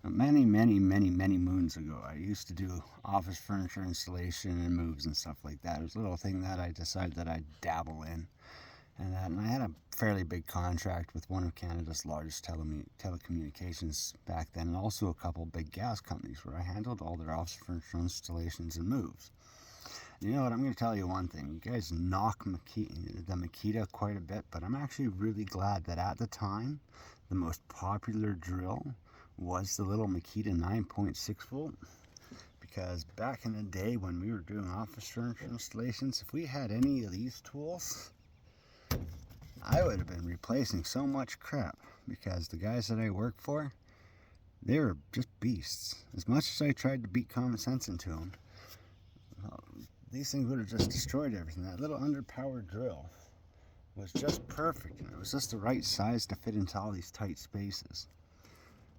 Many moons ago, I used to do office furniture installation and moves and stuff like that. It was a little thing that I decided that I'd dabble in. And I had a fairly big contract with one of Canada's largest telecommunications back then, and also a couple big gas companies where I handled all their office furniture installations and moves. And you know what? I'm going to tell you one thing. You guys knock the Makita quite a bit, but I'm actually really glad that at the time, the most popular drill was the little Makita 9.6 volt. Because back in the day when we were doing office furniture installations, if we had any of these tools, I would have been replacing so much crap, because the guys that I worked for, they were just beasts. As much as I tried to beat common sense into them, these things would have just destroyed everything. That little underpowered drill was just perfect, and it was just the right size to fit into all these tight spaces.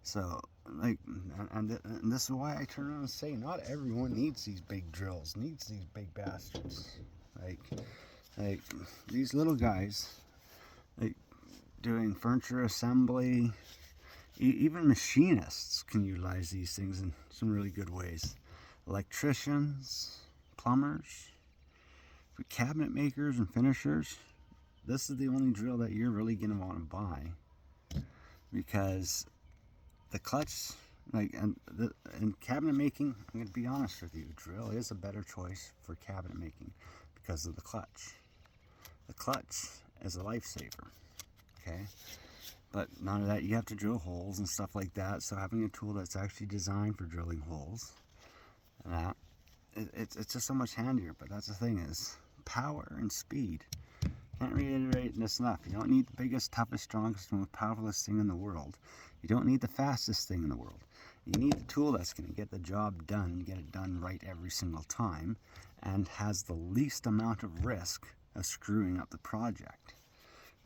So, and this is why I turn around and say, not everyone needs these big drills, needs these big bastards. Like these little guys, like doing furniture assembly, even machinists can utilize these things in some really good ways. Electricians, plumbers, for cabinet makers and finishers, this is the only drill that you're really going to want to buy, because the clutch, in cabinet making, I'm going to be honest with you, drill is a better choice for cabinet making because of the clutch. The clutch is a lifesaver, okay? But none of that, you have to drill holes and stuff like that, so having a tool that's actually designed for drilling holes, it's just so much handier. But that's the thing, is power and speed. Can't reiterate this enough. You don't need the biggest, toughest, strongest, and most powerful thing in the world. You don't need the fastest thing in the world. You need the tool that's going to get the job done and get it done right every single time, and has the least amount of risk of screwing up the project.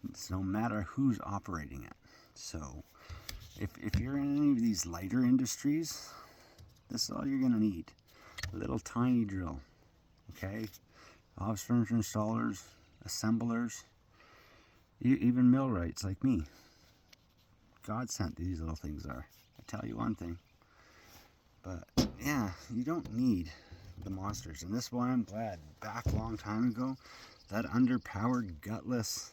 It's no matter who's operating it. So if you're in any of these lighter industries, this is all you're going to need. A little tiny drill, okay? Office furniture installers, assemblers, even millwrights like me. God sent these little things are. I tell you one thing. But yeah, you don't need the monsters. And this is why I'm glad back a long time ago, that underpowered, gutless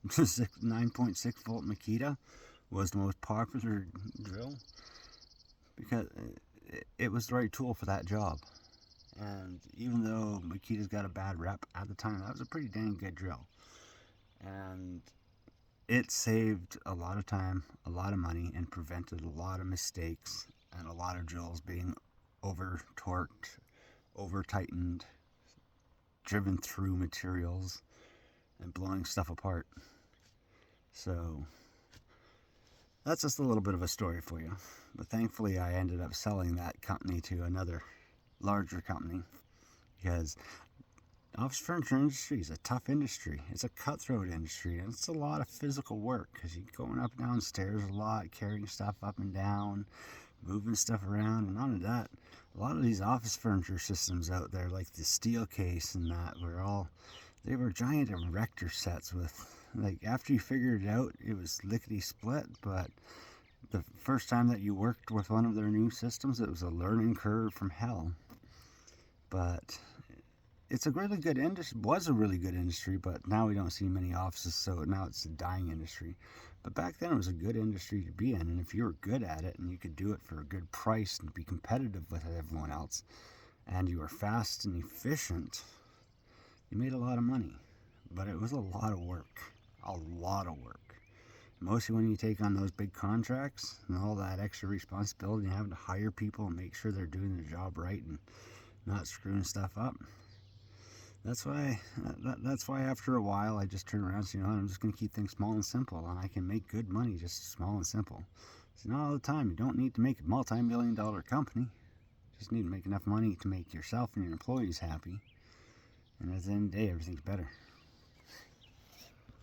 9.6 volt Makita was the most popular drill, because it was the right tool for that job. And even though Makita's got a bad rep at the time, that was a pretty dang good drill. And it saved a lot of time, a lot of money, and prevented a lot of mistakes and a lot of drills being over torqued, over tightened, driven through materials, and blowing stuff apart. So that's just a little bit of a story for you. But thankfully I ended up selling that company to another larger company, because office furniture industry is a tough industry. It's a cutthroat industry, and it's a lot of physical work, because you're going up and down stairs a lot, carrying stuff up and down, moving stuff around. And none of that, a lot of these office furniture systems out there, like the Steelcase and that, they were giant erector sets with, like, after you figured it out, it was lickety split. But the first time that you worked with one of their new systems, it was a learning curve from hell. But it's a really good industry, was a really good industry, but now we don't see many offices, so now it's a dying industry. But back then it was a good industry to be in, and if you were good at it and you could do it for a good price and be competitive with everyone else, and you were fast and efficient, you made a lot of money. But it was a lot of work, mostly when you take on those big contracts and all that extra responsibility and having to hire people and make sure they're doing their job right and not screwing stuff up. That's why after a while I just turn around and say, I'm just going to keep things small and simple, and I can make good money just small and simple. So not all the time. You don't need to make a multi-million-dollar company. You just need to make enough money to make yourself and your employees happy. And at the end of the day, everything's better.